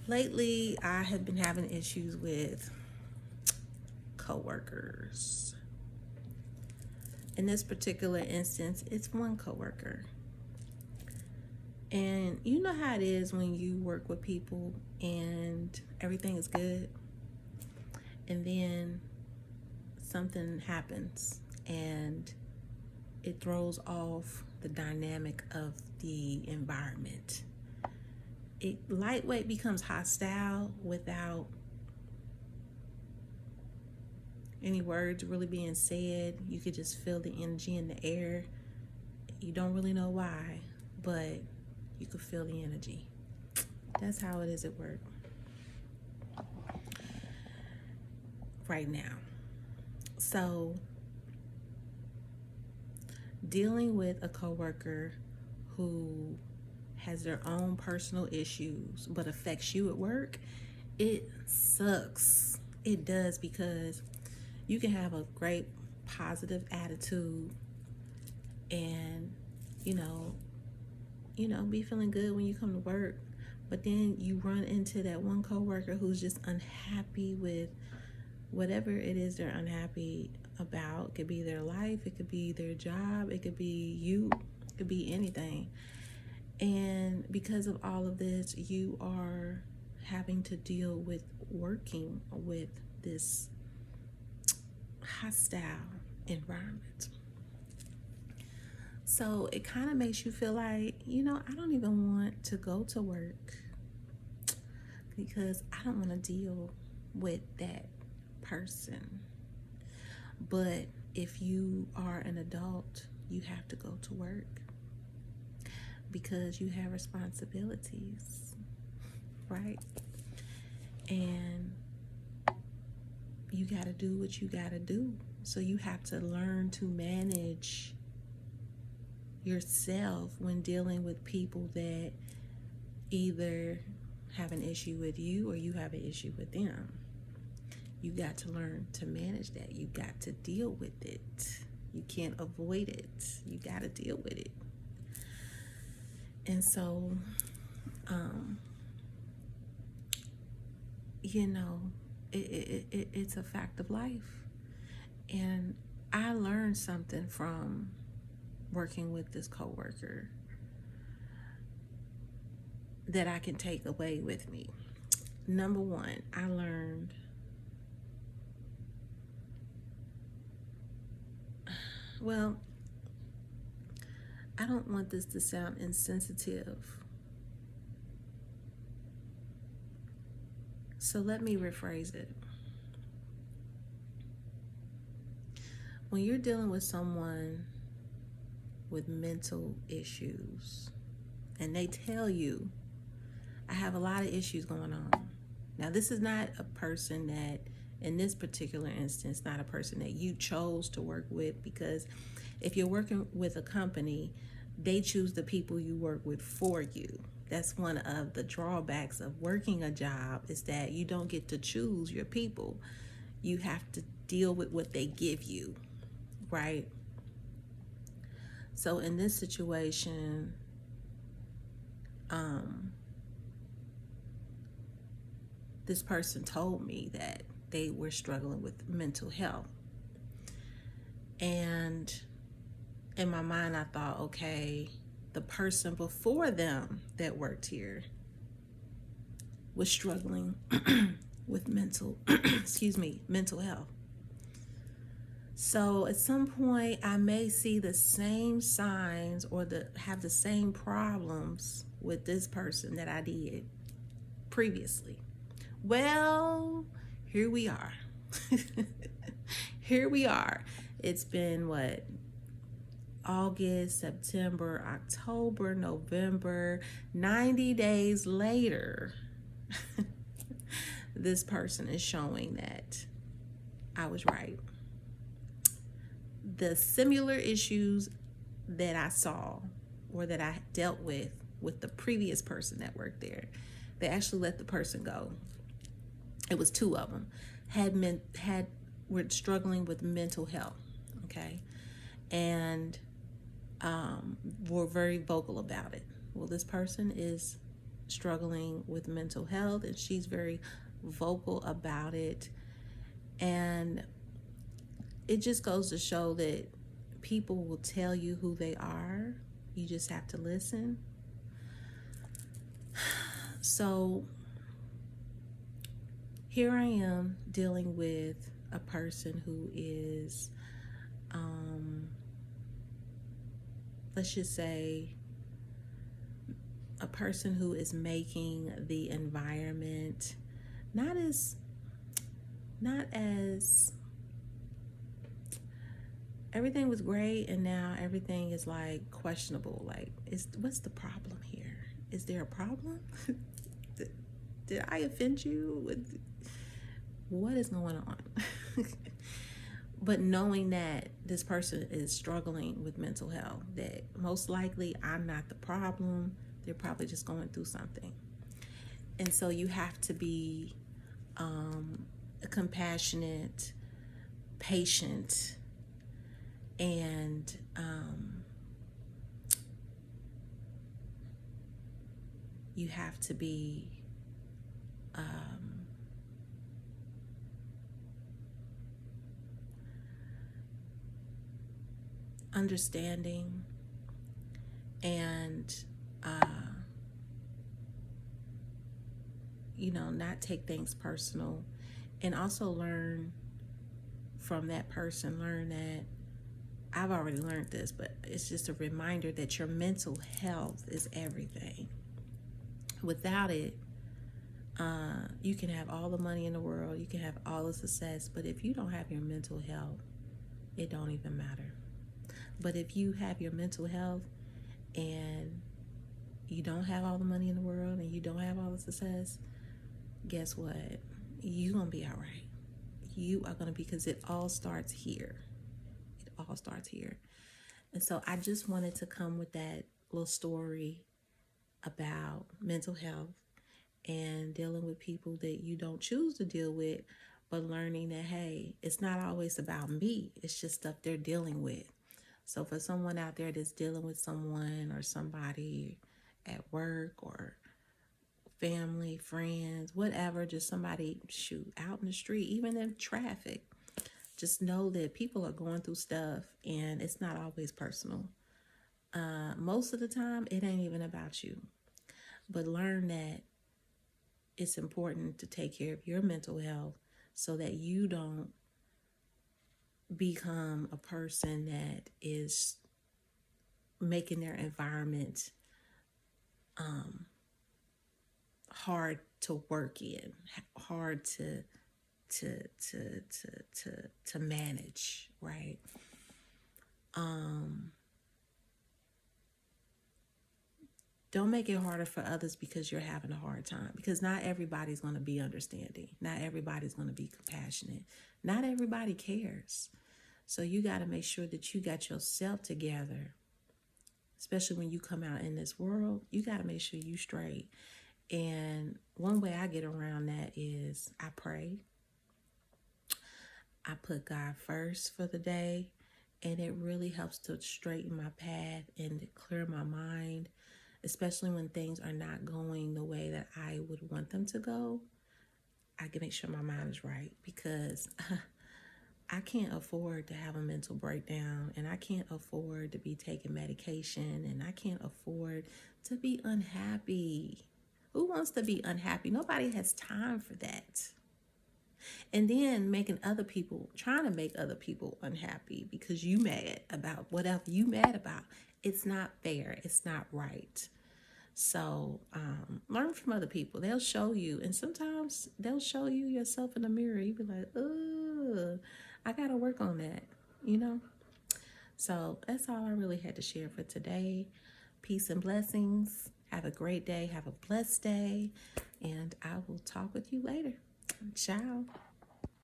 Lately, I have been having issues with coworkers. In this particular instance, it's one coworker. And you know how it is when you work with people and everything is good, and then something happens and it throws off the dynamic of the environment. It lightweight becomes hostile without any words really being said. You could just feel the energy in the air. You don't really know why, but you could feel the energy. That's how it is at work right now. So, dealing with a coworker who has their own personal issues but affects you at work, it sucks. It does, because you can have a great positive attitude and be feeling good when you come to work, but then you run into that one coworker who's just unhappy with whatever it is they're unhappy about. It could be their life, it could be their job, it could be you, it could be anything. And because of all of this, you are having to deal with working with this hostile environment. So it kind of makes you feel like, I don't even want to go to work because I don't want to deal with that person. But if you are an adult, you have to go to work because you have responsibilities, right? And you got to do what you got to do. So you have to learn to manage yourself when dealing with people that either have an issue with you or you have an issue with them. You got to learn to manage that. You got to deal with it. You can't avoid it. You got to deal with it. And so, it's a fact of life. And I learned something from working with this coworker that I can take away with me. Number one, I learned I don't want this to sound insensitive, so let me rephrase it. When you're dealing with someone with mental issues and they tell you, I have a lot of issues going on. Now, this is not a person that, in this particular instance, not a person that you chose to work with, because if you're working with a company, they choose the people you work with for you. That's one of the drawbacks of working a job, is that you don't get to choose your people. You have to deal with what they give you, right? So in this situation, this person told me that they were struggling with mental health. And in my mind, I thought, okay, the person before them that worked here was struggling with mental health. So at some point, I may see the same signs or have the same problems with this person that I did previously. Well, here we are. Here we are. It's been August, September, October, November, 90 days later. This person is showing that I was right. The similar issues that I saw or that I dealt with the previous person that worked there, they actually let the person go. It was two of them were struggling with mental health, okay, and were very vocal about it. Well, this person is struggling with mental health, and she's very vocal about it. And it just goes to show that people will tell you who they are. You just have to listen. So here I am dealing with a person who is, let's just say, a person who is making the environment not as everything was great and now everything is like questionable. Like, what's the problem here? Is there a problem? Did I offend you? What is going on? But knowing that this person is struggling with mental health, that most likely I'm not the problem, they're probably just going through something. And so you have to be compassionate, patient, and you have to be understanding, and not take things personal, and also learn from that person. Learn that I've already learned this, but it's just a reminder that your mental health is everything. Without it, you can have all the money in the world, you can have all the success, but if you don't have your mental health, it don't even matter. But if you have your mental health and you don't have all the money in the world and you don't have all the success, guess what? You're going to be all right. You are going to be, because it all starts here. It all starts here. And so I just wanted to come with that little story about mental health and dealing with people that you don't choose to deal with, but learning that, hey, it's not always about me. It's just stuff they're dealing with. So for someone out there that's dealing with someone or somebody at work or family, friends, whatever, just somebody, out in the street, even in traffic, just know that people are going through stuff and it's not always personal. Most of the time, it ain't even about you. But learn that it's important to take care of your mental health so that you don't become a person that is making their environment hard to work in, hard to manage, right? Don't make it harder for others because you're having a hard time, because not everybody's going to be understanding. Not everybody's going to be compassionate. Not everybody cares. So you got to make sure that you got yourself together, especially when you come out in this world. You got to make sure you straight. And one way I get around that is I pray. I put God first for the day, and it really helps to straighten my path and clear my mind, especially when things are not going the way that I would want them to go. I can make sure my mind is right, because I can't afford to have a mental breakdown, and I can't afford to be taking medication, and I can't afford to be unhappy. Who wants to be unhappy? Nobody has time for that. And then trying to make other people unhappy because you mad about whatever you mad about. It's not fair. It's not right. So learn from other people. They'll show you. And sometimes they'll show you yourself in the mirror. You be like, oh, I got to work on that, So that's all I really had to share for today. Peace and blessings. Have a great day. Have a blessed day. And I will talk with you later. Ciao.